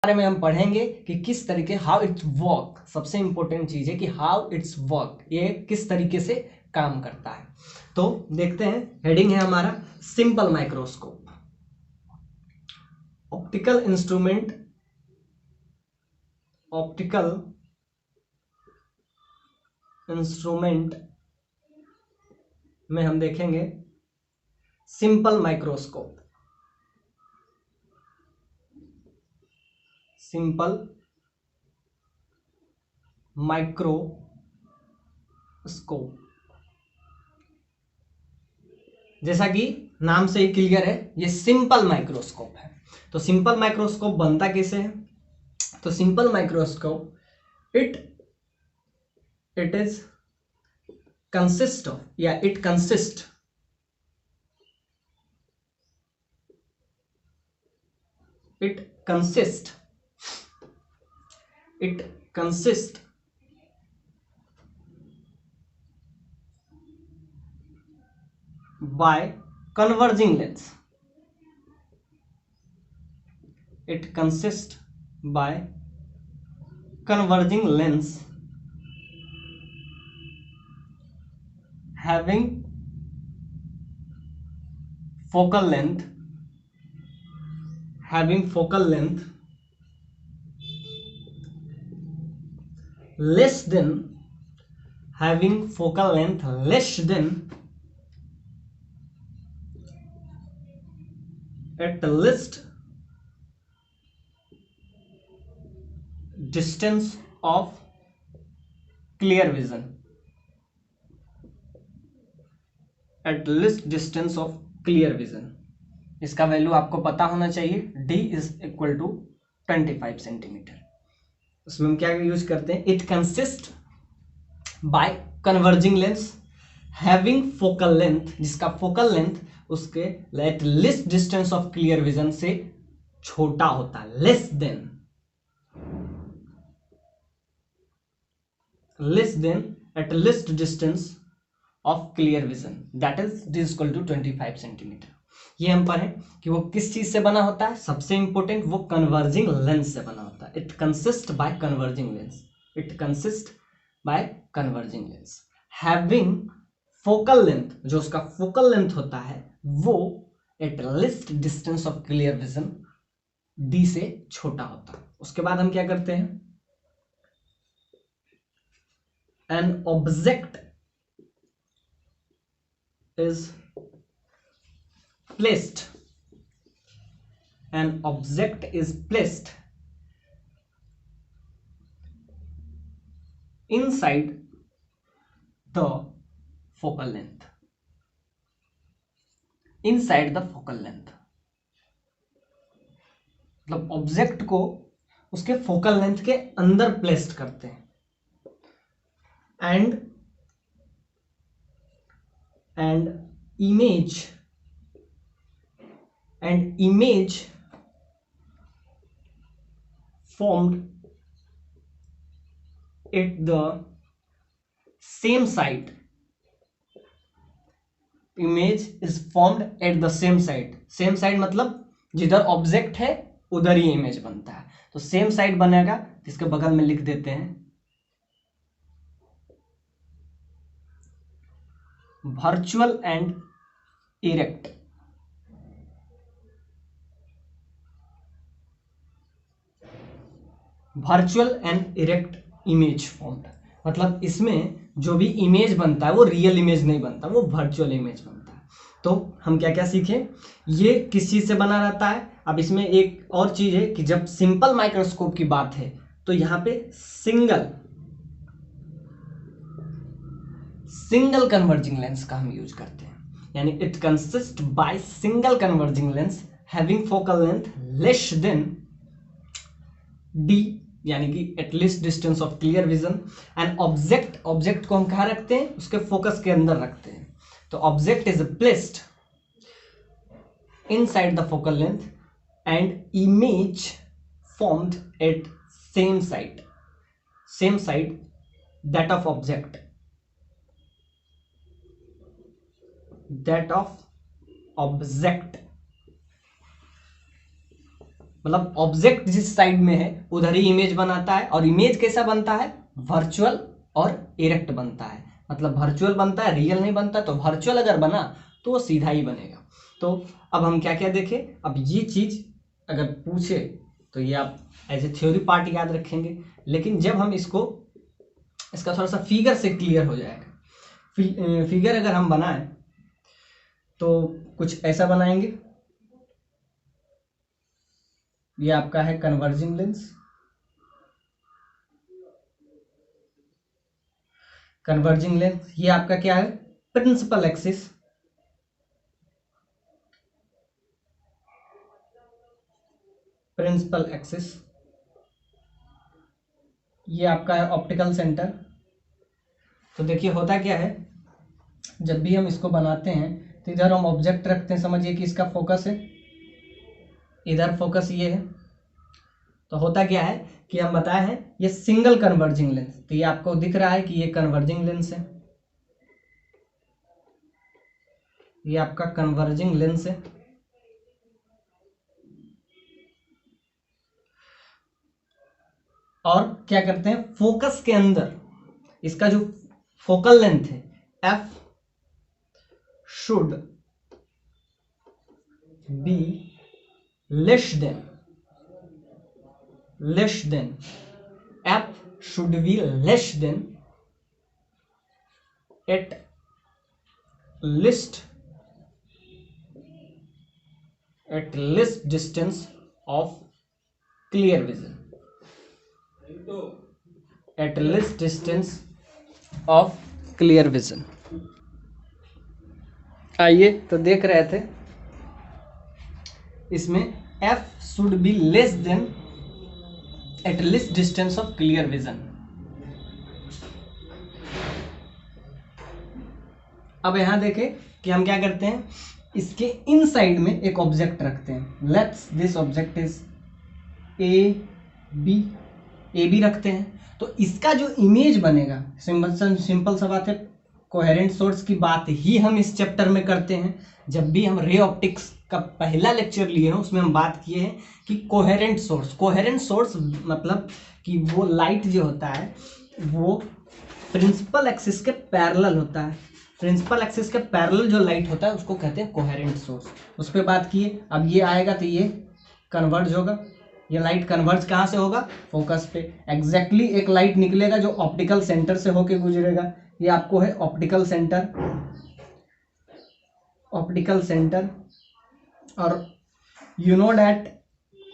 बारे में हम पढ़ेंगे कि किस तरीके हाउ इट्स वर्क। सबसे इंपॉर्टेंट चीज है कि हाउ इट्स वर्क, ये किस तरीके से काम करता है। तो देखते हैं, हेडिंग है हमारा simple microscope. Optical instrument, optical instrument में हम देखेंगे सिंपल माइक्रोस्कोप। सिंपल माइक्रोस्कोप, जैसा कि नाम से ही क्लियर है, ये सिंपल माइक्रोस्कोप है। तो सिंपल माइक्रोस्कोप बनता कैसे है? तो simple microscope it is consist of, या it consist it consists by converging lens. It consists by converging lens having focal length less than at least distance of clear vision. At least distance of clear vision. इसका value आपको पता होना चाहिए, d is equal to 25 centimetre. उसमें हम क्या use करते हैं? It consist by converging lens having focal length, जिसका फोकल लेंथ उसके at least distance of clear vision से छोटा होता है, less than at least distance of clear vision, that is equal to 25 centimetre. ये हम पढ़ें कि वो किस चीज से बना होता है। सबसे इंपॉर्टेंट, वो कन्वर्जिंग लेंस से बना होता है। It consist by converging lens having focal length, जो उसका फोकल लेंथ होता है वो eight least distance of clear vision D से छोटा होता है। उसके बाद हम क्या करते हैं? An object is placed inside the focal length, मतलब ऑब्जेक्ट को उसके फोकल लेंथ के अंदर प्लेस्ड करते हैं। And image formed at the same site. Image is formed at the same site. Same side मतलब जिधर ऑब्जेक्ट है उधर ही इमेज बनता है। तो सेम साइड बनेगा, जिसके बगल में लिख देते हैं virtual and erect. Image formed, मतलब इसमें जो भी इमेज बनता है वो रियल इमेज नहीं बनता, वो वर्चुअल इमेज बनता है। तो हम क्या क्या सीखे? ये किस चीज से बना रहता है। अब इसमें एक और चीज है कि जब सिंपल माइक्रोस्कोप की बात है तो यहां पे सिंगल कन्वर्जिंग लेंस का हम यूज करते हैं, यानी it consist by single converging lens having focal length less than D, यानी कि at least distance of clear vision. And object को हम कहाँ रखते हैं? उसके फोकस के अंदर रखते हैं। तो object is placed inside the focal length and image formed at same side that of object मतलब ऑब्जेक्ट जिस साइड में है उधर ही इमेज बनाता है। और इमेज कैसा बनता है, वर्चुअल और इरेक्ट बनता है। मतलब वर्चुअल बनता है, रियल नहीं बनता। तो वर्चुअल अगर बना तो वो सीधा ही बनेगा। तो अब हम क्या क्या देखें, अब ये चीज अगर पूछे तो ये आप एज ए थ्योरी पार्ट याद रखेंगे, लेकिन जब हम इसका थोड़ा सा फिगर से क्लियर हो जाएगा। फिगर अगर हम बनाएं तो कुछ ऐसा बनाएंगे। ये आपका है कन्वर्जिंग लेंस। कन्वर्जिंग लेंस ये आपका क्या है, प्रिंसिपल एक्सिस। प्रिंसिपल एक्सिस ये आपका है ऑप्टिकल सेंटर। तो देखिए होता क्या है, जब भी हम इसको बनाते हैं तो इधर हम ऑब्जेक्ट रखते हैं, समझिए कि इसका फोकस है, इधर फोकस ये है। तो होता क्या है कि हम बताए हैं ये सिंगल कन्वर्जिंग लेंस। तो ये आपको दिख रहा है कि ये कन्वर्जिंग लेंस है, ये आपका कन्वर्जिंग लेंस है। और क्या करते हैं, फोकस के अंदर इसका जो फोकल लेंथ है F should be less than f should be less than at least distance of clear vision, at least distance of clear vision। आइए तो देख रहे थे इसमें f should be less than at least distance of clear vision। अब यहां देखें कि हम क्या करते हैं, इसके इनसाइड में एक ऑब्जेक्ट रखते हैं। Let's this object is A B रखते हैं। तो इसका जो इमेज बनेगा, सिंपल सा बात है, कोहेरेंट सोर्स की बात ही हम इस चैप्टर में करते हैं। जब भी हम रे ऑप्टिक्स का पहला लेक्चर लिए हैं उसमें हम बात किए हैं कि कोहेरेंट सोर्स मतलब कि वो लाइट जो होता है वो प्रिंसिपल एक्सिस के पैरेलल होता है। प्रिंसिपल एक्सिस के पैरेलल जो लाइट होता है उसको कहते हैं कोहेरेंट सोर्स। उस पर बात किए। अब ये आएगा तो ये कन्वर्ज होगा, ये लाइट कन्वर्ज कहाँ से होगा, फोकस पे। एग्जैक्टली एक लाइट निकलेगा जो ऑप्टिकल सेंटर से होके गुजरेगा। ये आपको है ऑप्टिकल सेंटर। और यू नो डैट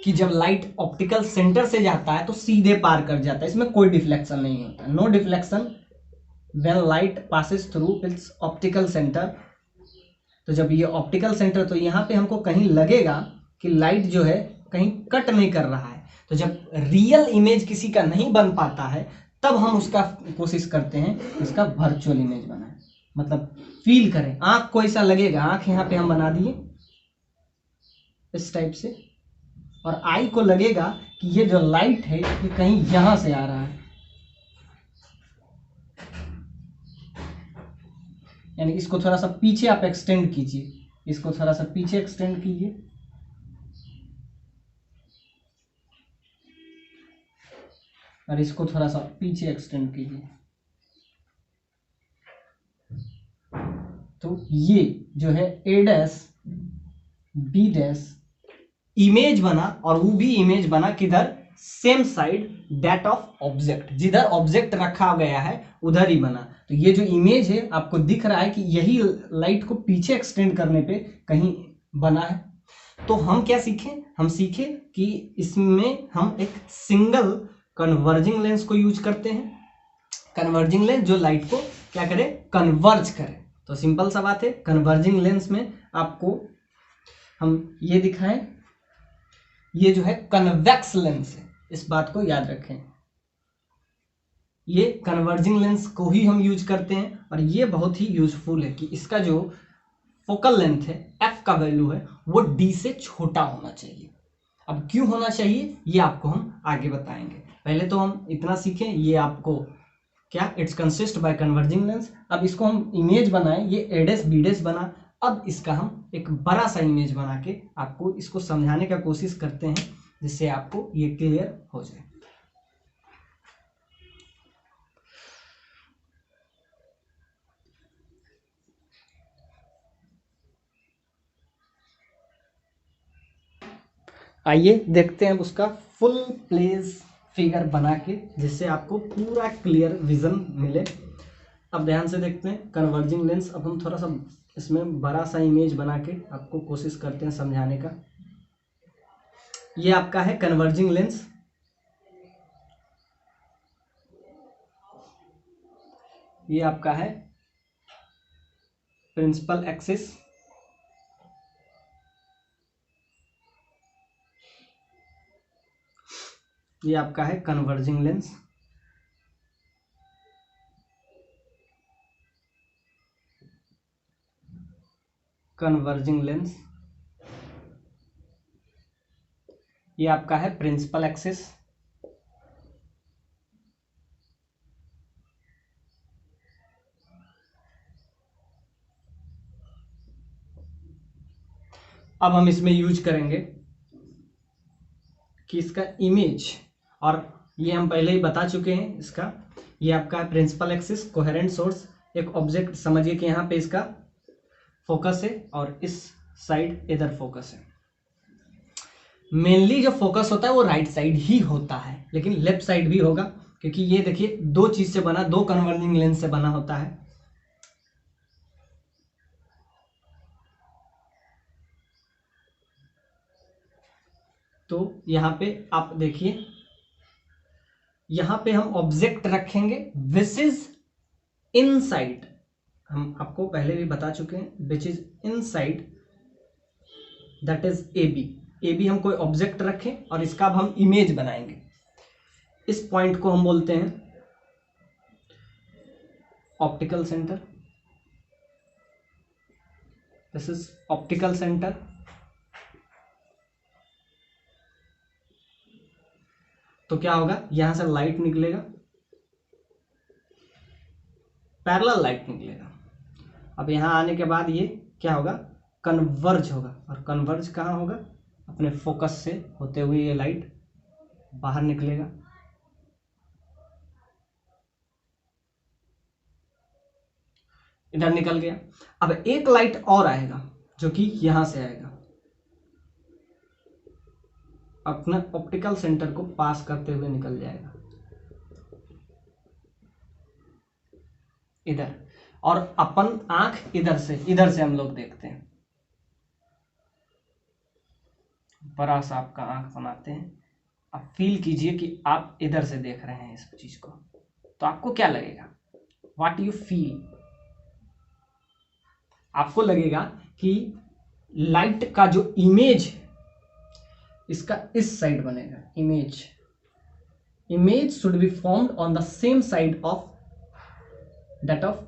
कि जब लाइट ऑप्टिकल सेंटर से जाता है तो सीधे पार कर जाता है, इसमें कोई डिफ्लेक्शन नहीं होता, no deflection when light passes through its optical centre. तो जब ये ऑप्टिकल सेंटर, तो यहाँ पे हमको कहीं लगेगा कि लाइट जो है कहीं कट नहीं कर रहा है। तो जब रियल इमेज किसी का नहीं बन पाता है तब हम उसका कोशिश करते हैं इसका वर्चुअल इमेज बनाएं, मतलब फील करें। आंख को ऐसा लगेगा, आंख यहाँ पे हम बना दिए इस टाइप से, और आई को लगेगा कि ये जो लाइट है ये कहीं यहां से आ रहा है, यानी इसको थोड़ा सा पीछे आप एक्सटेंड कीजिए, इसको थोड़ा सा पीछे एक्सटेंड कीजिए, और इसको थोड़ा सा पीछे एक्सटेंड कीजिए। तो ये जो है ए डैश बी डैश इमेज बना, और वो भी इमेज बना किधर, same side that of object, जिधर ऑब्जेक्ट रखा गया है उधर ही बना। तो ये जो इमेज है आपको दिख रहा है कि यही लाइट को पीछे एक्सटेंड करने पे कहीं बना है। तो हम क्या सीखें, हम सीखे कि इसमें हम एक सिंगल कन्वर्जिंग लेंस को यूज करते हैं। कन्वर्जिंग लेंस जो लाइट को क्या करे, कन्वर्ज करे। तो सिंपल सा बात है, कन्वर्जिंग लेंस में आपको हम ये दिखाएं, ये जो है कन्वेक्स लेंस है, इस बात को याद रखें। ये कन्वर्जिंग लेंस को ही हम यूज करते हैं, और ये बहुत ही यूजफुल है कि इसका जो फोकल लेंथ है एफ का वैल्यू है वो डी से छोटा होना चाहिए। अब क्यों होना चाहिए ये आपको हम आगे बताएंगे। पहले तो हम इतना सीखें, ये आपको क्या, it's consist by converging lens. अब इसको हम इमेज बनाएं, ये ए डैश बी डैश बना। अब इसका हम एक बड़ा सा इमेज बना के आपको इसको समझाने का कोशिश करते हैं। जिससे आपको ये क्लियर हो जाए। आइए देखते हैं उसका फुल प्लेस फिगर बना के, जिससे आपको पूरा क्लियर विजन मिले। अब ध्यान से देखते हैं कन्वर्जिंग लेंस। अब हम थोड़ा सा इसमें बड़ा सा इमेज बना के आपको कोशिश करते हैं समझाने का। ये आपका है कन्वर्जिंग लेंस, ये आपका है प्रिंसिपल एक्सिस, ये आपका है कन्वर्जिंग लेंस, कन्वर्जिंग लेंस, ये आपका है प्रिंसिपल एक्सिस, अब हम इसमें यूज करेंगे कि इसका इमेज, और ये हम पहले ही बता चुके हैं इसका, ये आपका है प्रिंसिपल एक्सिस, कोहेरेंट सोर्स, एक ऑब्जेक्ट समझिए कि यहाँ पे इसका फोकस है और इस साइड इधर फोकस है। मेनली जो फोकस होता है वो राइट साइड ही होता है, लेकिन लेफ्ट साइड भी होगा, क्योंकि ये देखिए दो चीज से बना, दो कन्वर्जिंग लेंस से बना होता है। तो यहाँ पे आप देखिए, यहाँ पे हम ऑब्जेक्ट रखेंगे विच इज इनसाइड, हम आपको पहले भी बता चुके हैं, which is inside that is A B. A B हम कोई ऑब्जेक्ट रखें और इसका अब हम इमेज बनाएंगे। इस पॉइंट को हम बोलते हैं optical centre, this is optical centre. तो क्या होगा, यहां से लाइट निकलेगा, पैरेलल लाइट निकलेगा। अब यहां आने के बाद ये क्या होगा, कन्वर्ज होगा, और कन्वर्ज कहां होगा, अपने फोकस से होते हुए ये लाइट बाहर निकलेगा। इधर निकल गया। अब एक लाइट और आएगा जो कि यहां से आएगा, अपना ऑप्टिकल सेंटर को पास करते हुए निकल जाएगा इधर, और अपन आंख इधर से हम लोग देखते हैं। बड़ा सा आपका आंख बनाते हैं, आप फील कीजिए कि आप इधर से देख रहे हैं इस चीज को, तो आपको क्या लगेगा, व्हाट यू फील, आपको लगेगा कि लाइट का जो इमेज है इसका इस साइड बनेगा। Image should be formed on the same side of that of.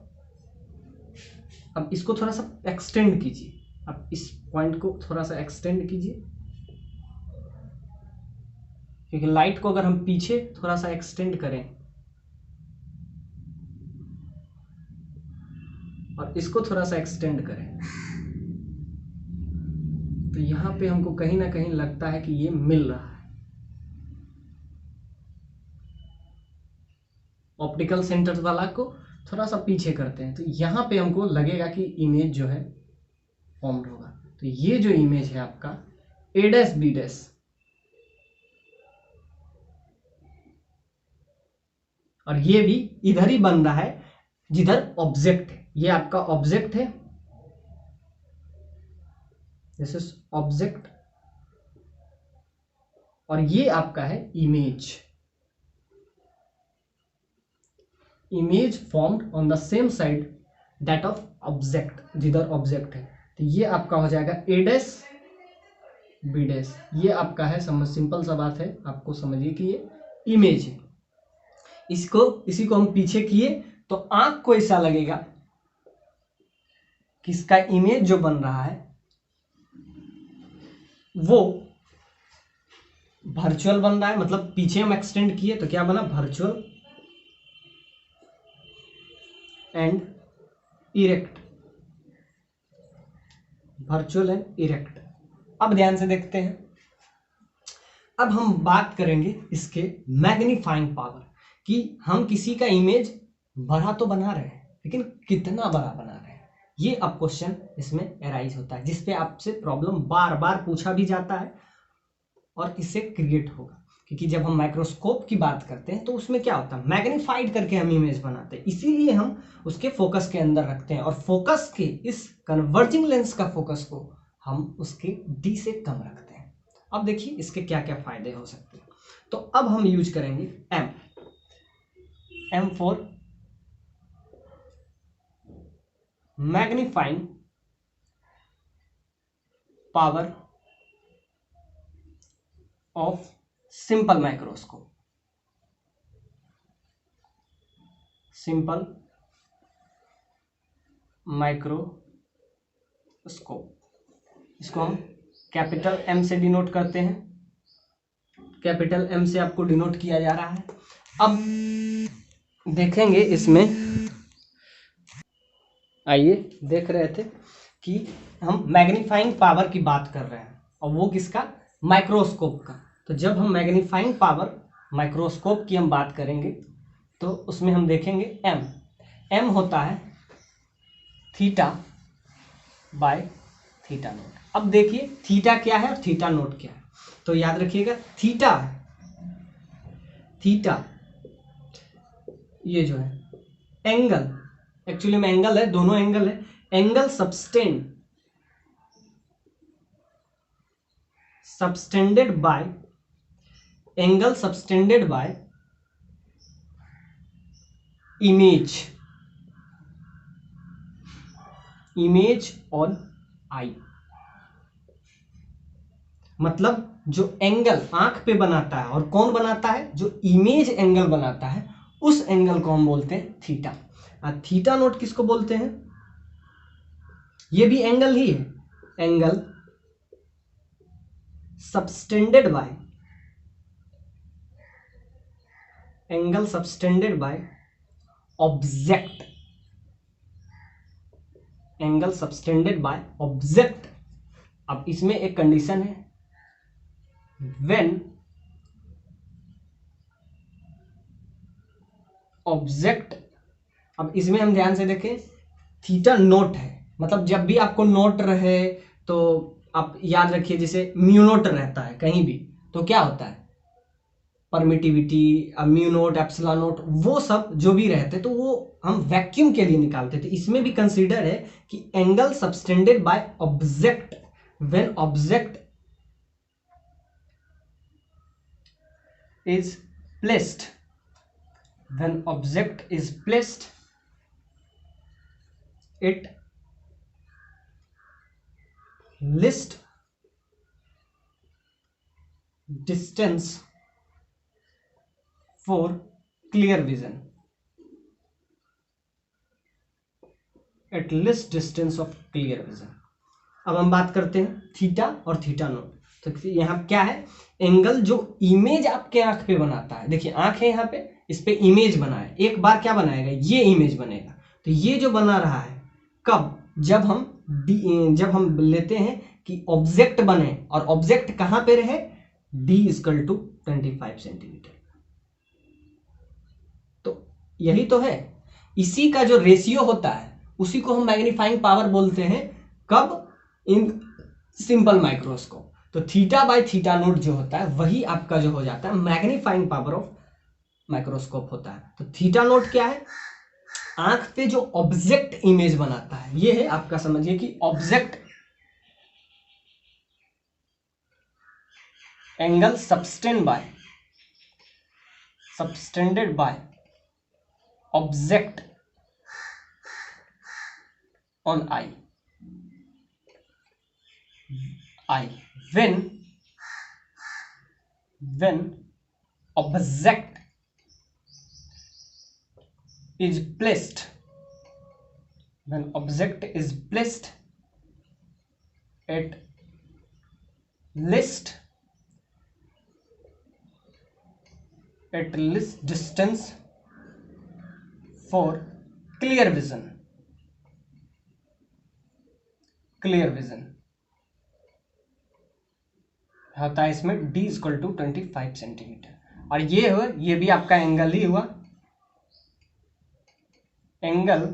अब इसको थोड़ा सा एक्सटेंड कीजिए, अब इस पॉइंट को थोड़ा सा एक्सटेंड कीजिए, क्योंकि लाइट को अगर हम पीछे थोड़ा सा एक्सटेंड करें और इसको थोड़ा सा एक्सटेंड करें, तो यहां पे हमको कहीं ना कहीं लगता है कि ये मिल रहा है। ऑप्टिकल सेंटर वाला को थोड़ा सा पीछे करते हैं, तो यहां पे हमको लगेगा कि इमेज जो है फॉर्म्ड होगा। तो ये जो इमेज है आपका ए डैश बी डैश, और ये भी इधर ही बन रहा है जिधर ऑब्जेक्ट है। ये आपका ऑब्जेक्ट है, दिस इज ऑब्जेक्ट, और ये आपका है image. Image formed on the same side that of object, जिधर ऑब्जेक्ट है। तो ये आपका हो जाएगा ए डैश बी डैश। ये आपका है, समझ सिंपल सा बात है, आपको समझिए कि ये इमेज है। इसी को हम पीछे किए तो आंख को ऐसा लगेगा कि इसका इमेज जो बन रहा है वो वर्चुअल बन रहा है, मतलब पीछे हम एक्सटेंड किए तो क्या बना, virtual and erect, virtual and erect. अब ध्यान से देखते हैं, अब हम बात करेंगे इसके मैग्नीफाइंग पावर कि हम किसी का इमेज बड़ा तो बना रहे हैं लेकिन कितना बड़ा बना रहे हैं। ये अब क्वेश्चन इसमें एराइज होता है जिसपे आपसे प्रॉब्लम बार बार पूछा भी जाता है और इससे क्रिएट होगा, क्योंकि जब हम माइक्रोस्कोप की बात करते हैं तो उसमें क्या होता है, मैग्नीफाइड करके हम इमेज बनाते हैं, इसीलिए हम उसके फोकस के अंदर रखते हैं और फोकस के इस कन्वर्जिंग लेंस का फोकस को हम उसके डी से कम रखते हैं। अब देखिए इसके क्या क्या फायदे हो सकते हैं। तो अब हम यूज करेंगे M for magnifying power of simple microscope. Simple microscope, इसको हम कैपिटल एम से डिनोट करते हैं। कैपिटल एम से आपको डिनोट किया जा रहा है। अब देखेंगे इसमें, आइए देख रहे थे कि हम मैग्नीफाइंग पावर की बात कर रहे हैं और वो किसका, माइक्रोस्कोप का। तो जब हम मैग्नीफाइंग पावर माइक्रोस्कोप की हम बात करेंगे तो उसमें हम देखेंगे एम होता है थीटा बाय थीटा नोट। अब देखिए थीटा क्या है और थीटा नोट क्या है, तो याद रखिएगा थीटा ये जो है एंगल, एक्चुअली में एंगल है, दोनों एंगल है, angle subtended bye image on I. मतलब जो एंगल आंख पे बनाता है, और कौन बनाता है, जो इमेज एंगल बनाता है, उस एंगल को हम बोलते हैं थीटा। थीटा नोट किसको बोलते हैं, ये भी एंगल ही है, angle subtended by object, angle subtended by object. अब इसमें एक कंडीशन है, व्हेन ऑब्जेक्ट, अब इसमें हम ध्यान से देखें थीटा नोट है, मतलब जब भी आपको नोट रहे तो आप याद रखिए, जैसे म्यू नोट रहता है कहीं भी तो क्या होता है, permittivity, mu naught, epsilon note, वो सब जो भी रहते तो वो हम वैक्यूम के लिए निकालते थे। इसमें भी कंसीडर है कि angle subtended by object, when object is placed, when object is placed, it least distance for clear vision, at least distance of clear vision। अब हम बात करते हैं थीटा और थीटा नोट। तो यहाँ क्या है, एंगल जो इमेज आपके आंख पे बनाता है, देखिए आंख है यहाँ पे, इस पे इमेज बना है, एक बार क्या बनाएगा, ये इमेज बनेगा। तो ये जो बना रहा है कब, जब हम लेते हैं कि ऑब्जेक्ट बने, और ऑब्जेक्ट कहां पे रहे, d इक्वल टू 25 सेंटीमीटर। तो यही तो है, इसी का जो रेशियो होता है उसी को हम मैग्नीफाइंग पावर बोलते हैं। कब, इन सिंपल माइक्रोस्कोप। तो थीटा बाय थीटा नोट जो होता है वही आपका जो हो जाता है मैग्नीफाइंग पावर ऑफ माइक्रोस्कोप होता है। तो थीटा नोट क्या है, आंख पे जो ऑब्जेक्ट इमेज बनाता है, ये है आपका, समझिए कि object angle subtended by object on I when object is placed, at least distance for clear vision, होता है इसमें d इक्वल टू 25 सेंटीमीटर। और ये हुआ, ये भी आपका एंगल ही हुआ, angle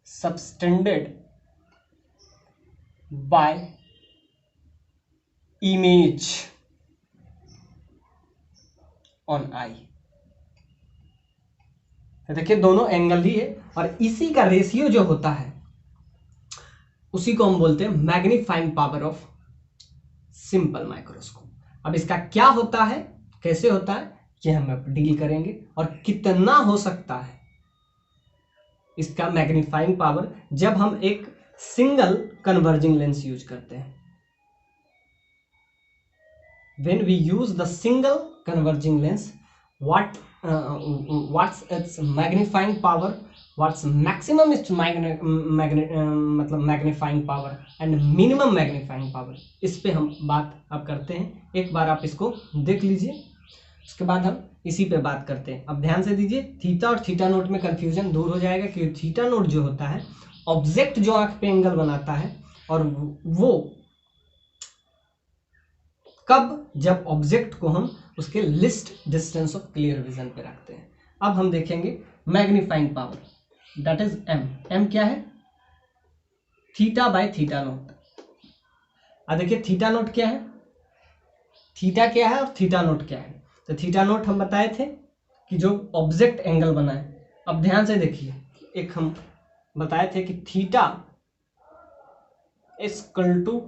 subtended bye image on I. तो देखिए दोनों एंगल ही है, और इसी का रेशियो जो होता है उसी को हम बोलते हैं magnifying power of simple microscope. अब इसका क्या होता है, कैसे होता है, ये हम अब डील करेंगे, और कितना हो सकता है इसका मैग्नीफाइंग पावर जब हम एक सिंगल कन्वर्जिंग लेंस यूज करते हैं। When we use the single converging lens, what's its magnifying power, what's maximum its मतलब magnifying power and minimum magnifying power, इस पे हम बात अब करते हैं। एक बार आप इसको देख लीजिए, उसके बाद हम इसी पे बात करते हैं। अब ध्यान से दीजिए, थीटा और थीटा नोट में कंफ्यूजन दूर हो जाएगा, क्योंकि थीटा नोट जो होता है ऑब्जेक्ट जो आंख पे एंगल बनाता है, और वो कब, जब ऑब्जेक्ट को हम उसके least distance of clear vision पे रखते हैं। अब हम देखेंगे magnifying power, that is M. M क्या है, थीटा बाय थीटा नोट। अब देखिए थीटा नोट क्या है, थीटा क्या है और थीटा नोट क्या है। तो थीटा नोट हम बताए थे कि जो ऑब्जेक्ट एंगल बनाए। अब ध्यान से देखिए, एक हम बताए थे कि theta is equal to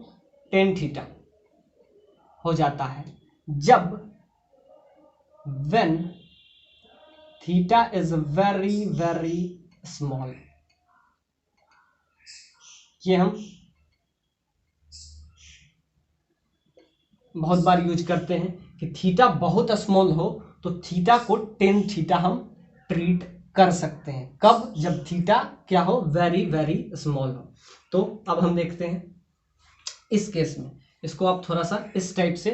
tan theta हो जाता है जब when theta is very very small. ये हम बहुत बार यूज करते हैं कि थीटा बहुत स्मॉल हो तो थीटा को टेन थीटा हम ट्रीट कर सकते हैं। कब, जब थीटा क्या हो, वेरी वेरी स्मॉल हो। तो अब हम देखते हैं इस केस में, इसको आप थोड़ा सा इस टाइप से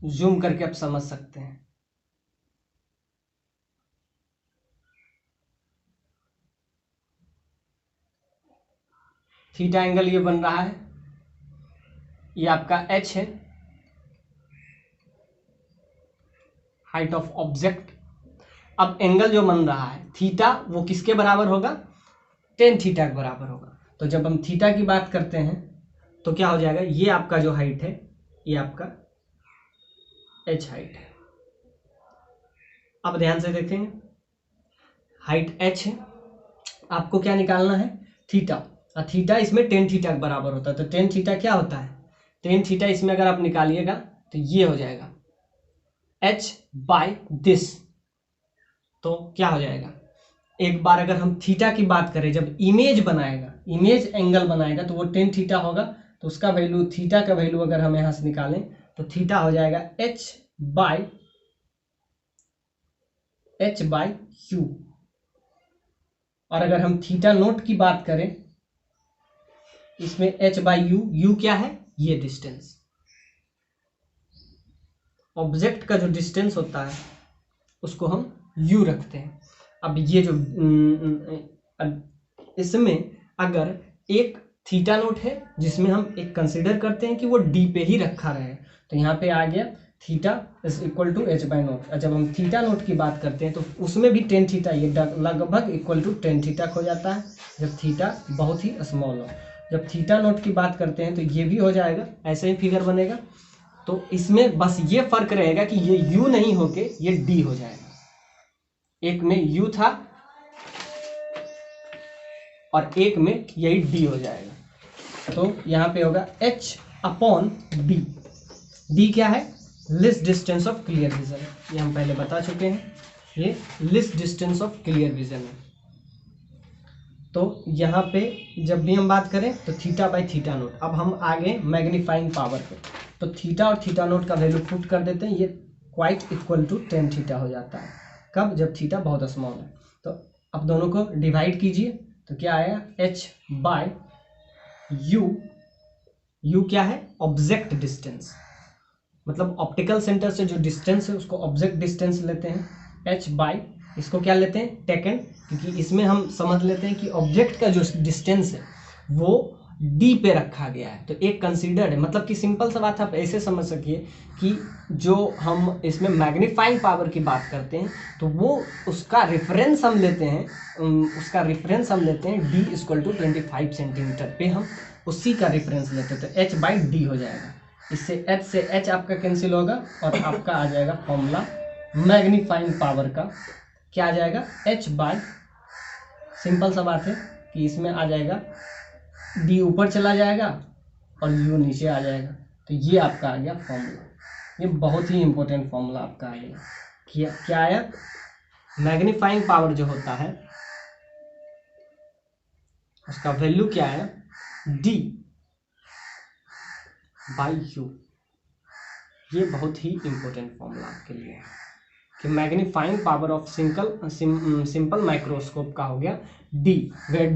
जूम करके आप समझ सकते हैं। थीटा एंगल ये बन रहा है, ये आपका h है, हाइट ऑफ ऑब्जेक्ट। अब एंगल जो बन रहा है थीटा, वो किसके बराबर होगा, टेन थीटा के बराबर होगा। तो जब हम थीटा की बात करते हैं तो क्या हो जाएगा, ये आपका जो हाइट है, ये आपका h हाइट है। अब ध्यान से देखेंगे, हाइट h है, आपको क्या निकालना है, थीटा। और थीटा इसमें टेन थीटा के बराबर होता है। तो टेन थीटा क्या होता है, टेन थीटा इसमें अगर आप निकालिएगा तो ये हो जाएगा h बाय दिस। तो क्या हो जाएगा, एक बार अगर हम थीटा की बात करें, जब इमेज बनाएगा, इमेज एंगल बनाएगा, तो वो टेन थीटा होगा। तो उसका वैल्यू, थीटा का वैल्यू अगर हम यहां से निकालें तो थीटा हो जाएगा h बाय u। और अगर हम थीटा नोट की बात करें, इसमें h बाय u क्या है, ये डिस्टेंस, ऑब्जेक्ट का जो डिस्टेंस होता है उसको हम u रखते हैं। अब ये जो इसमें अगर एक थीटा नोट है जिसमें हम एक कंसीडर करते हैं कि वो d पे ही रखा रहे, तो यहाँ पे आ गया theta is equal to h by naught. जब हम थीटा नोट की बात करते हैं तो उसमें भी टेन थीटा, ये लगभग इक्वल टू टेन थीटा हो जाता है जब थीटा बहुत ही स्मॉल हो। जब थीटा नोट की बात करते हैं तो ये भी हो जाएगा, ऐसे ही फिगर बनेगा। तो इसमें बस ये फर्क रहेगा कि ये u नहीं होके ये d हो जाएगा। एक में u था और एक में यही d हो जाएगा। तो यहाँ पे होगा h अपॉन d। d क्या है, list distance of clear vision, ये हम पहले बता चुके हैं, ये list distance of clear vision है। तो यहाँ पे जब भी हम बात करें तो थीटा बाई थीटा नोट। अब हम आगे मैग्नीफाइंग पावर पे, तो थीटा और थीटा नोट का वैल्यू पुट कर देते हैं, ये quite equal to tan theta हो जाता है। कब, जब थीटा बहुत स्मॉल है। तो अब दोनों को डिवाइड कीजिए तो क्या आएगा, h बाय u क्या है, ऑब्जेक्ट डिस्टेंस, मतलब ऑप्टिकल सेंटर से जो डिस्टेंस है उसको ऑब्जेक्ट डिस्टेंस लेते हैं। h बाय, इसको क्या लेते हैं, टेकन, क्योंकि इसमें हम समझ लेते हैं कि ऑब्जेक्ट का जो डिस्टेंस है वो डी पे रखा गया है, तो एक कंसीडर्ड है। मतलब कि सिंपल सा बात आप ऐसे समझ सकिए कि जो हम इसमें मैग्नीफाइंग पावर की बात करते हैं तो वो उसका रेफरेंस हम लेते हैं, डी इक्वल टू 25 सेंटीमीटर पे हम उसी का रेफरेंस लेते हैं, तो h/d हो जाएगा। इससे h से h आपका कैंसिल होगा और आपका आ जाएगा फॉर्मूला मैग्नीफाइंग पावर का, क्या आ जाएगा, सिंपल सा बात है कि इसमें आ जाएगा d ऊपर चला जाएगा और u नीचे आ जाएगा, तो ये आपका आ गया फॉर्मूला। ये बहुत ही इंपॉर्टेंट फॉर्मूला आपका आ गया। क्या आया, मैग्नीफाइंग पावर जो होता है उसका वैल्यू क्या है, d/u। ये बहुत ही इंपॉर्टेंट फॉर्मूला आपके लिए है कि magnifying power of simple microscope का हो गया d, वेयर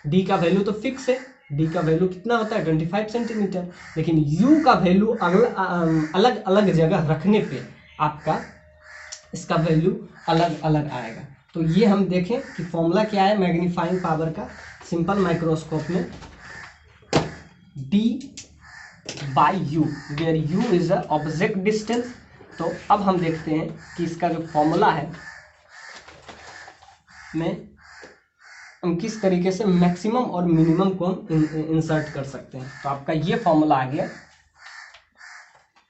d का वैल्यू तो फिक्स है, d का वैल्यू कितना होता है 25 सेंटीमीटर, लेकिन u का वैल्यू अलग अलग जगह रखने पे आपका इसका वैल्यू अलग अलग आएगा। तो ये हम देखें कि फॉर्मूला क्या है मैग्नीफाइंग पावर का सिंपल माइक्रोस्कोप में, d/u, where u is a object distance. तो अब हम देखते हैं कि इसका जो फॉर्मूला है में हम किस तरीके से मैक्सिमम और मिनिमम को हम इंसर्ट कर सकते हैं। तो आपका ये फॉर्मूला आ गया,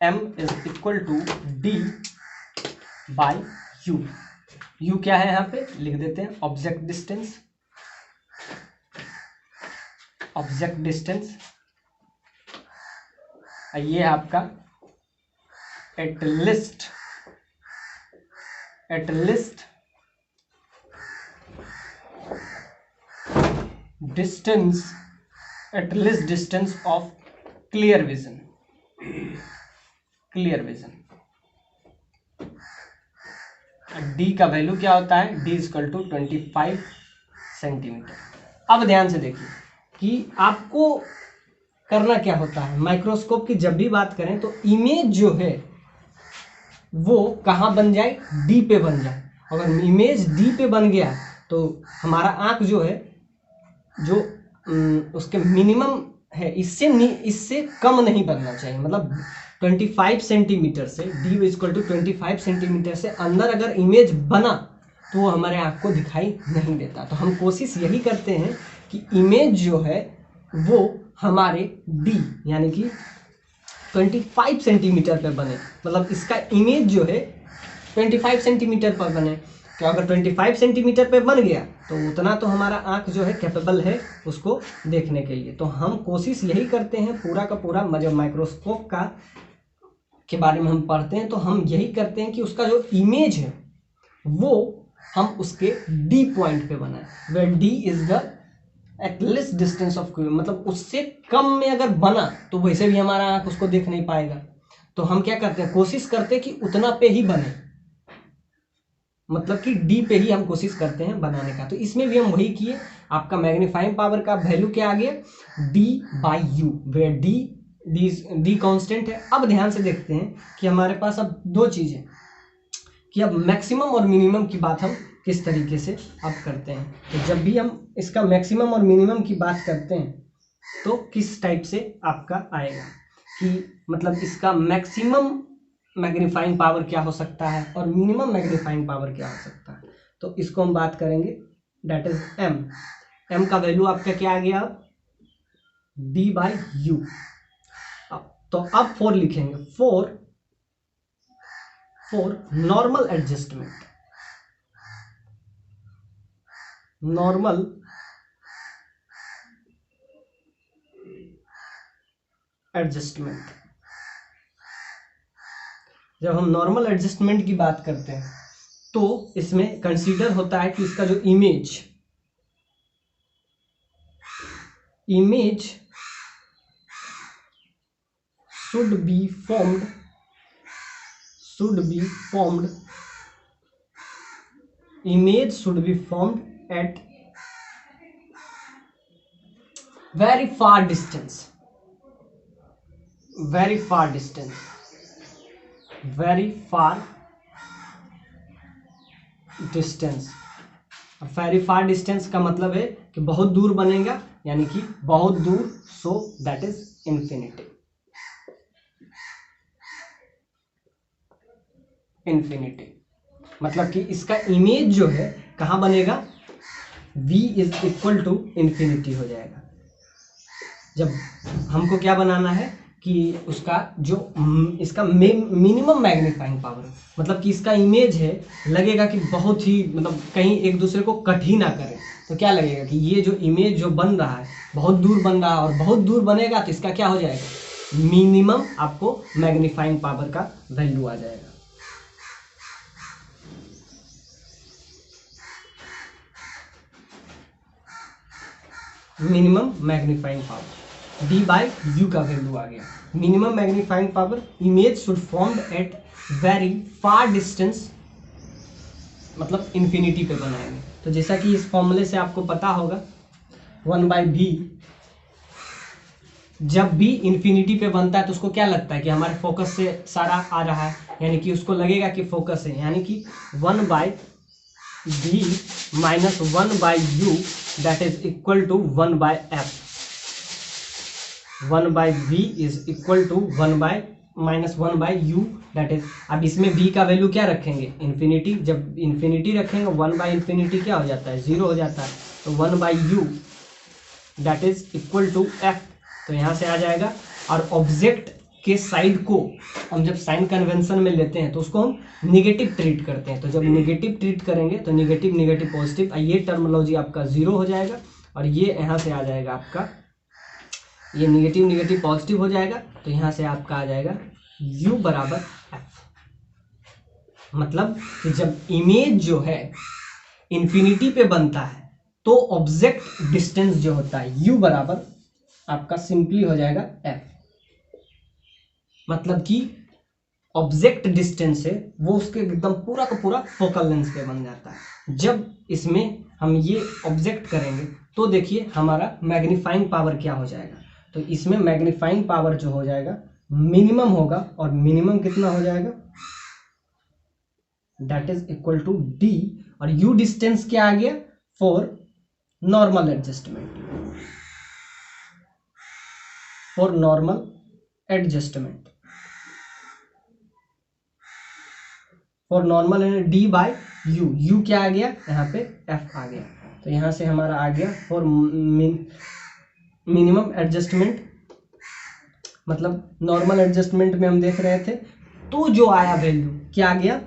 m is equal to d/u। u क्या है यहाँ पे लिख देते हैं, ऑब्जेक्ट डिस्टेंस। ये आपका eight least distance of clear vision. D का वैल्यू क्या होता है, डी इक्वल टू 25 सेंटीमीटर। अब ध्यान से देखिए कि आपको करना क्या होता है, माइक्रोस्कोप की जब भी बात करें तो इमेज जो है वो कहाँ बन जाए, डी पे बन जाए। अगर इमेज डी पे बन गया तो हमारा आंख जो है जो उसके मिनिमम है इससे कम नहीं बनना चाहिए। मतलब 25 सेंटीमीटर से डी इक्वल टू 25 सेंटीमीटर से अंदर अगर इमेज बना तो वो हमारे आंख को दिखाई नहीं देता। तो हम कोशिश यही करते हैं कि इमेज जो है वो हमारे डी यानी कि 25 सेंटीमीटर पे बने। मतलब इसका इमेज जो है 25 सेंटीमीटर पर बने। तो अगर 25 सेंटीमीटर पे बन गया तो उतना तो हमारा आंख जो है कैपेबल है उसको देखने के लिए। तो हम कोशिश यही करते हैं, पूरा का पूरा जब माइक्रोस्कोप का के बारे में हम पढ़ते हैं तो हम यही करते हैं कि उसका जो इमेज है वो हम उसके डी पॉइंट पे बनाए, where D is the at least distance of, मतलब उससे कम में अगर बना तो वैसे भी हमारा आंख उसको देख नहीं पाएगा। तो हम क्या करते हैं, कोशिश करते हैं कि उतना पे ही बने, मतलब कि डी पे ही हम कोशिश करते हैं बनाने का। तो इसमें भी हम वही किए, आपका मैग्नीफाइंग पावर का वैल्यू क्या आ गया, d/u, वेयर डी कांस्टेंट है। अब ध्यान से देखते हैं कि हमारे पास अब दो चीजें कि अब मैक्सिमम और मिनिमम की बात हम किस तरीके से अब करते हैं। तो जब भी हम इसका मैक्सिमम और मिनिमम की बात करते हैं तो किस टाइप से आपका आएगा कि मतलब इसका मैक्सिमम मैग्नीफाइंग पावर क्या हो सकता है और मिनिमम मैग्नीफाइंग पावर क्या हो सकता है। तो इसको हम बात करेंगे, दैट इज m का वैल्यू आपका क्या आ गया, d/u। तो अब 4 लिखेंगे, 4 नॉर्मल एडजस्टमेंट। जब हम नॉर्मल एडजस्टमेंट की बात करते हैं तो इसमें कंसीडर होता है कि इसका जो image should be formed at very far distance। very far distance का मतलब है कि बहुत दूर बनेगा यानी कि बहुत दूर, so that is infinity. Infinity मतलब कि इसका इमेज जो है कहाँ बनेगा, v is equal to infinity हो जाएगा। जब हमको क्या बनाना है कि उसका जो इसका मिनिमम मैग्नीफाइंग पावर, मतलब कि इसका इमेज है लगेगा कि बहुत ही, मतलब कहीं एक दूसरे को कट ही ना करे, तो क्या लगेगा कि ये जो इमेज जो बन रहा है बहुत दूर बन रहा है, और बहुत दूर बनेगा तो इसका क्या हो जाएगा, मिनिमम आपको मैग्नीफाइंग पावर का वैल्यू आ जाएगा। Minimum magnifying power d by you का वैल्यू आ गया। Minimum magnifying power, image should formed at very far distance, मतलब इंफिनिटी पे बनाएंगे। तो जैसा कि इस फॉर्मूले से आपको पता होगा 1/v, जब भी इंफिनिटी पे बनता है तो उसको क्या लगता है कि हमारे फोकस से सारा आ रहा है, यानी कि उसको लगेगा कि फोकस है, यानी कि 1/v minus 1/u that is equal to 1/f। 1/v is equal to 1/-1/u that is, अब इसमें v का वैल्यू क्या रखेंगे, इंफिनिटी। जब इंफिनिटी रखेंगे 1/इंफिनिटी क्या हो जाता है, 0 हो जाता है, तो 1/u that is equal to f। तो यहाँ से आ जाएगा। और ऑब्जेक्ट के साइड को हम जब साइन कन्वेंशन में लेते हैं तो उसको हम निगेटिव ट्रीट करते हैं। तो जब निगेटिव ट्रीट करेंगे तो निगेटिव निगेटिव पॉजिटिव, ये टर्मिनोलॉजी आपका 0 हो जाएगा, और ये यहाँ से आ जाएगा आपका, ये निगेटिव निगेटिव पॉजिटिव हो जाएगा, तो यहाँ से आपका आ जाएगा u बराबर f। मतलब कि जब इमेज जो है इंफिनिटी पे बनता है तो ऑब्जेक्ट डिस्टेंस जो होता है u बराबर आपका सिंपली हो जाएगा f। मतलब कि ऑब्जेक्ट डिस्टेंस है वो उसके एकदम पूरा का पूरा फोकल लेंथ पे बन जाता है। जब इसमें हम ये ऑब्जेक्ट करेंगे तो देखिए हमारा मैग्नीफाइंग पावर क्या हो जाएगा, तो इसमें मैग्नीफाइंग पावर जो हो जाएगा मिनिमम होगा, और मिनिमम कितना हो जाएगा, that is equal to d, और u डिस्टेंस क्या आ गया, for normal adjustment, for normal adjustment, for normal d by u, u क्या आ गया यहाँ पे f आ गया। तो यहाँ से हमारा आ गया फॉर मिनिमम एडजस्टमेंट, मतलब नॉर्मल एडजस्टमेंट में हम देख रहे थे, तो जो आया वैल्यू क्या आ गया,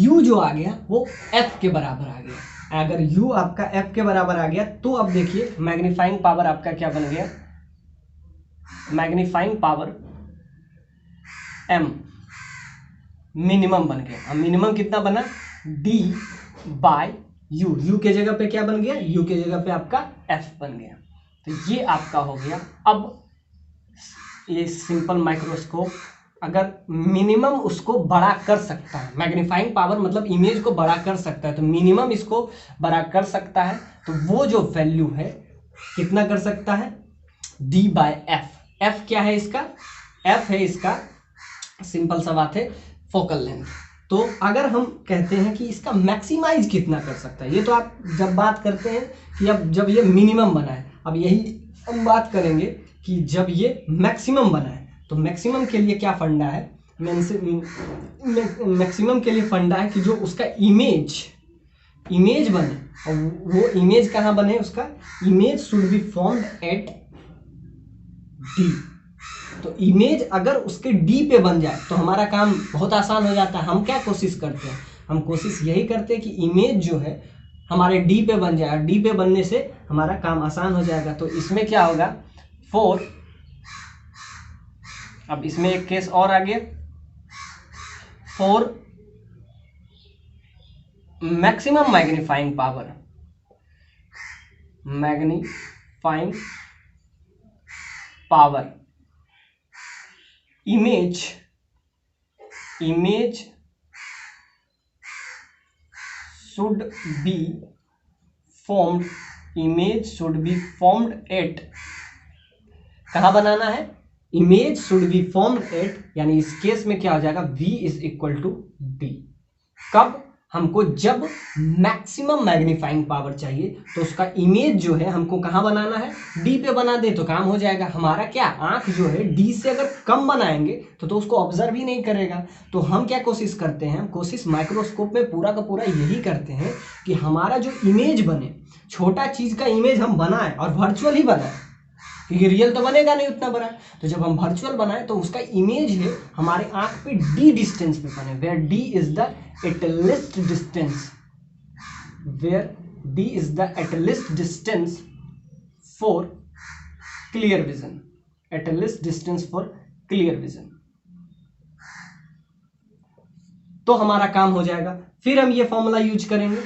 u जो आ गया वो f के बराबर आ गया। अगर u आपका f के बराबर आ गया तो अब देखिए मैग्नीफाइंग पावर आपका क्या बन गया, मैग्नीफाइंग पावर m मिनिमम बन गया। अब मिनिमम कितना बना, d बाय u, u के जगह पे क्या बन गया, u के जगह पे आपका f बन गया। तो ये आपका हो गया। अब ये सिंपल माइक्रोस्कोप अगर मिनिमम उसको बड़ा कर सकता है, मैग्नीफाइंग पावर मतलब इमेज को बड़ा कर सकता है, तो मिनिमम इसको बड़ा कर सकता है, तो वो जो वैल्यू है कितना कर सकता है, d बाय f। f क्या है इसका, f है इसका, सिंपल सा बात है, फोकल लेंथ। तो अगर हम कहते हैं कि इसका मैक्सिमाइज कितना कर सकता है, ये तो आप जब बात करते हैं कि अब जब ये मिनिमम बना है, अब यही हम बात करेंगे कि जब ये मैक्सिमम बना है, तो मैक्सिमम के लिए क्या फंडा है, मैक्सिमम के लिए फंडा है कि जो उसका इमेज बने, और वो इमेज कहाँ बने, उसका image should be formed eight d। तो इमेज अगर उसके d पे बन जाए तो हमारा काम बहुत आसान हो जाता है। हम क्या कोशिश करते हैं, हम कोशिश यही करते हैं कि इमेज जो है हमारे d पे बन जाए, और d पे बनने से हमारा काम आसान हो जाएगा। तो इसमें क्या होगा, अब इसमें एक केस और आ गया, for maximum magnifying power, magnifying power image should be formed, image should be formed at, कहाँ बनाना है, image should be formed at, यानी इस केस में क्या हो जाएगा, v is equal to d। कब, हमको जब मैक्सिमम मैग्नीफाइंग पावर चाहिए तो उसका इमेज जो है हमको कहाँ बनाना है, डी पे बना दे तो काम हो जाएगा हमारा। क्या आंख जो है डी से अगर कम बनाएंगे तो उसको ऑब्जर्व ही नहीं करेगा। तो हम क्या कोशिश करते हैं, कोशिश माइक्रोस्कोप में पूरा का पूरा यही करते हैं कि हमारा जो इमेज बने, छोटा चीज का इमेज हम बनाए और वर्चुअल ही बनाए, क्योंकि रियल तो बनेगा नहीं उतना बड़ा। तो जब हम वर्चुअल बनाए तो उसका इमेज है हमारे आंख पे डी डिस्टेंस पे बने, where D is the at least distance, where D is the at least distance for clear vision, at least distance for clear vision. तो हमारा काम हो जाएगा। फिर हम ये फॉर्मूला यूज करेंगे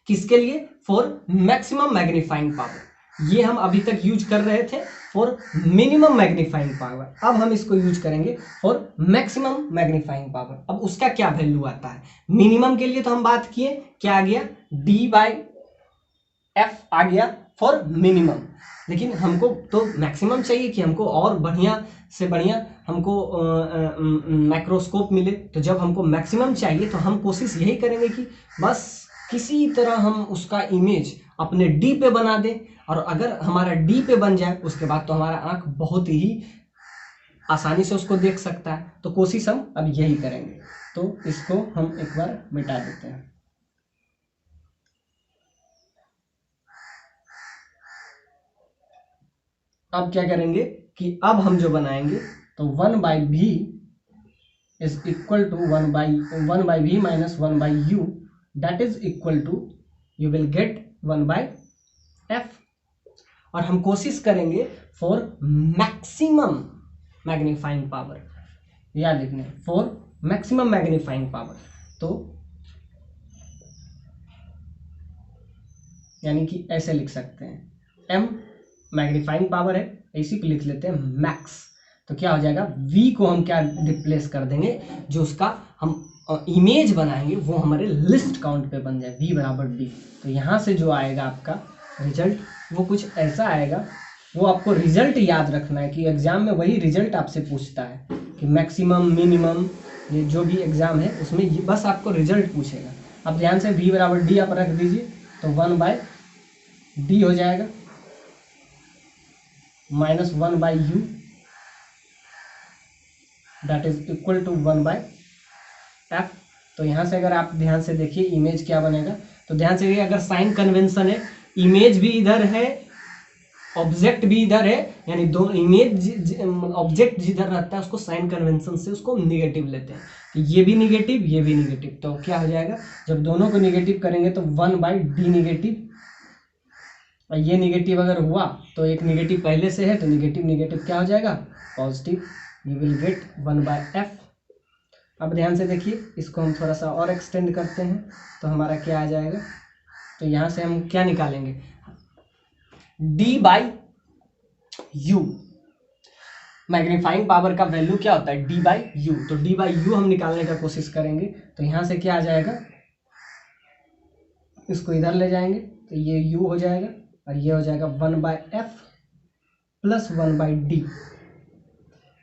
किसके लिए, फॉर मैक्सिमम मैग्नीफाइंग पावर। ये हम अभी तक यूज कर रहे थे फॉर मिनिमम मैग्नीफाइंग पावर, अब हम इसको यूज करेंगे फॉर मैक्सिमम मैग्नीफाइंग पावर। अब उसका क्या वैल्यू आता है, मिनिमम के लिए तो हम बात किए, क्या आ गया, डी बाई एफ आ गया फॉर मिनिमम। लेकिन हमको तो मैक्सिमम चाहिए कि हमको और बढ़िया से बढ़िया हमको माइक्रोस्कोप मिले। तो जब हमको मैक्सिमम चाहिए तो हम कोशिश यही करेंगे कि बस किसी तरह हम उसका इमेज अपने डी पे बना दें, और अगर हमारा डी पे बन जाए उसके बाद तो हमारा आंख बहुत ही आसानी से उसको देख सकता है। तो कोशिश हम अब यही करेंगे। तो इसको हम एक बार मिटा देते हैं। अब क्या करेंगे कि अब हम जो बनाएंगे तो 1/v is equal to 1/v minus 1/u, that is equal to, you will get 1/f। और हम कोशिश करेंगे फॉर मैक्सिमम मैग्नीफाइंग पावर, याद रखना, फॉर मैक्सिमम मैग्नीफाइंग पावर। तो यानी कि ऐसे लिख सकते हैं, m मैग्नीफाइंग पावर है, इसी को लिख लेते हैं मैक्स। तो क्या हो जाएगा, v को हम क्या रिप्लेस कर देंगे, जो उसका हम इमेज बनाएंगे वो हमारे लिस्ट काउंट पे बन जाए, v बराबर d। तो यहाँ से जो आएगा आपका रिजल्ट वो कुछ ऐसा आएगा। वो आपको रिजल्ट याद रखना है कि एग्जाम में वही रिजल्ट आपसे पूछता है कि मैक्सिमम मिनिमम, ये जो भी एग्जाम है उसमें ये बस आपको रिजल्ट पूछेगा। अब ध्यान से v बराबर d आप रख दीजिए, तो 1/d हो जाएगा minus 1/u, that is equal to 1/f। तो यहाँ से अगर आप ध्यान से देखिए इमेज क्या बनेगा, तो ध्यान से देखिए, अगर साइन कन्वेंशन है, इमेज भी इधर है, ऑब्जेक्ट भी इधर है, यानी दो इमेज ऑब्जेक्ट जिधर रहता है उसको साइन कन्वेंशन से उसको निगेटिव लेते हैं। तो ये भी निगेटिव, ये भी निगेटिव, तो क्या हो जाएगा, जब दोनों को निगेटिव करेंगे तो 1/d निगेटिव, और ये निगेटिव अगर हुआ तो एक निगेटिव पहले से है तो निगेटिव निगेटिव क्या हो जाएगा, positive, you will get 1/f। अब ध्यान से देखिए, इसको हम थोड़ा सा और एक्सटेंड करते हैं तो हमारा क्या आ जाएगा, तो यहाँ से हम क्या निकालेंगे, d/u। मैग्नीफाइंग पावर का वैल्यू क्या होता है, d/u। तो d/u हम निकालने का कोशिश करेंगे, तो यहाँ से क्या आ जाएगा, इसको इधर ले जाएंगे तो ये u हो जाएगा, और ये हो जाएगा 1/f प्लस 1/d।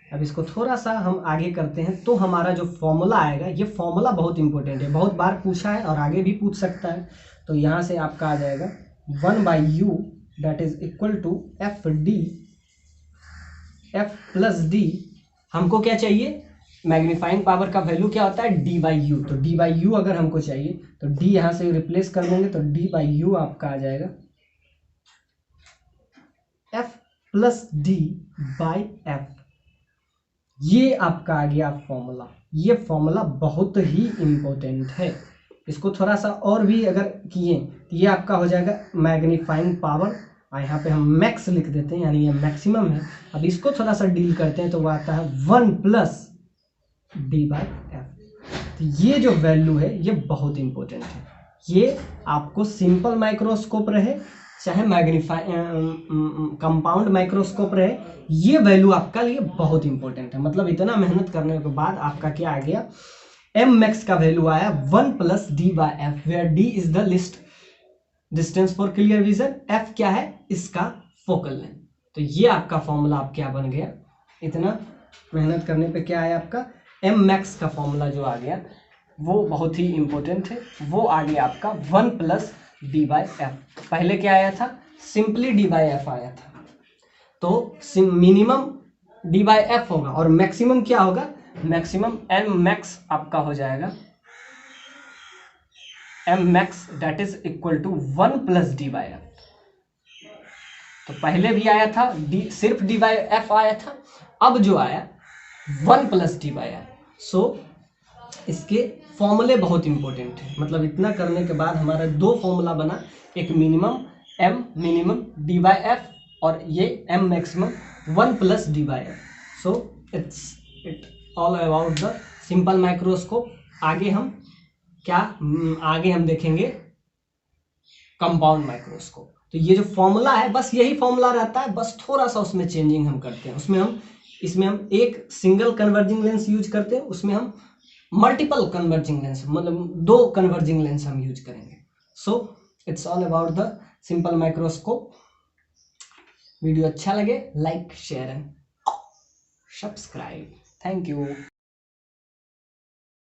अब इसको थोड़ा सा हम आगे करते हैं तो हमारा जो फॉर्मूला आएगा, ये फॉर्मूला बहुत इंपॉर्टेंट है, बहुत बार पूछा है और आगे भी पूछ सकता है। तो यहाँ से आपका आ जाएगा 1/u that is equal to f/d, f plus d। हमको क्या चाहिए, मैग्नीफाइंग पावर का वैल्यू क्या होता है, d/u। तो d/u अगर हमको चाहिए तो d यहाँ से रिप्लेस कर देंगे, तो d/u आपका आ जाएगा f प्लस d/f। ये आपका आ गया फॉर्मूला। ये फॉर्मूला बहुत ही इंपॉर्टेंट है, इसको थोड़ा सा और भी अगर किए तो ये आपका हो जाएगा मैग्नीफाइंग पावर, और यहाँ पे हम मैक्स लिख देते हैं, यानी ये मैक्सिमम है। अब इसको थोड़ा सा डील करते हैं तो वो आता है 1 प्लस d/f। तो ये जो वैल्यू है ये बहुत इंपॉर्टेंट है। ये आपको सिंपल माइक्रोस्कोप रहे चाहे कंपाउंड माइक्रोस्कोप रहे, ये वैल्यू आपका लिए बहुत इंपॉर्टेंट है। मतलब इतना मेहनत करने के बाद आपका क्या आ गया, एम मैक्स का वैल्यू आया 1 plus d/f, where d is the least distance for clear vision, f क्या है, इसका फोकल लेंथ। तो ये आपका फॉर्मूला आप क्या बन गया, इतना मेहनत करने पे क्या आया आपका एम मैक्स का फॉर्मूला जो आ गया वो बहुत ही इंपॉर्टेंट है, वो आ गया आपका 1 प्लस डी बाई एफ। पहले क्या आया था, सिंपली डी बाई एफ आया था, तो मिनिमम डी बाई एफ होगा और मैक्सिमम क्या होगा, मैक्सिमम एम मैक्स आपका हो जाएगा, M max that is equal to 1 plus D by F. तो पहले भी आया था डी, सिर्फ डी बाई एफ आया था, अब जो आया 1 प्लस डी बाई एफ। सो इसके फॉर्मूले बहुत इंपॉर्टेंट है, मतलब इतना करने के बाद हमारा दो फॉर्मूला बना, एक minimum M minimum D by F और ये M maximum 1 plus D by F. So it all about the simple microscope. आगे हम देखेंगे कंपाउंड माइक्रोस्कोप। तो ये जो फॉर्मूला है बस यही फॉर्मूला रहता है, बस थोड़ा सा उसमें चेंजिंग हम करते हैं। इसमें हम एक सिंगल कन्वर्जिंग लेंस यूज करते हैं, उसमें हम मल्टीपल कन्वर्जिंग लेंस, मतलब 2 कन्वर्जिंग लेंस हम यूज करेंगे। So it's all about the simple microscope. Video अच्छा लगे like share and subscribe. Thank you.